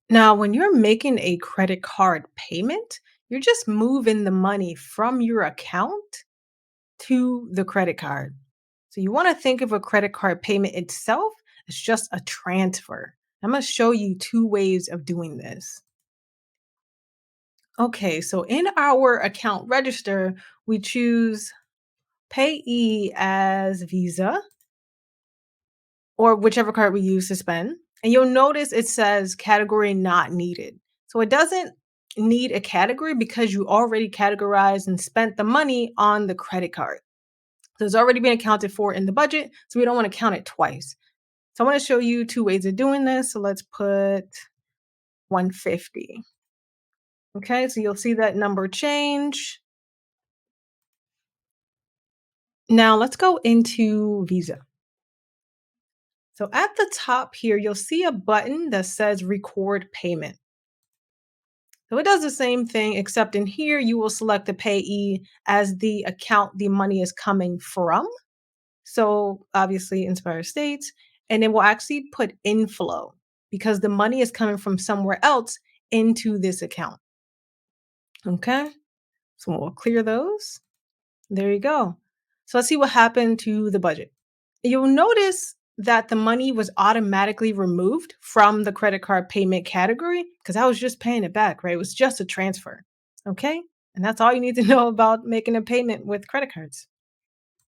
Now, when you're making a credit card payment, you're just moving the money from your account to the credit card. So you want to think of a credit card payment itself as just a transfer. I'm going to show you two ways of doing this. Okay, so in our account register, we choose payee as Visa or whichever card we use to spend. And you'll notice it says category not needed. So it doesn't need a category because you already categorized and spent the money on the credit card. So it's already been accounted for in the budget. So we don't want to count it twice. So I want to show you two ways of doing this. So let's put 150. Okay, so you'll see that number change. Now let's go into Visa. So at the top here, you'll see a button that says record payment. So it does the same thing, except in here, you will select the payee as the account the money is coming from. So obviously, Inspire states, and it will actually put inflow because the money is coming from somewhere else into this account. Okay. So we'll clear those. There you go. So let's see what happened to the budget. You'll notice that the money was automatically removed from the credit card payment category because I was just paying it back, right? It was just a transfer. Okay. And that's all you need to know about making a payment with credit cards.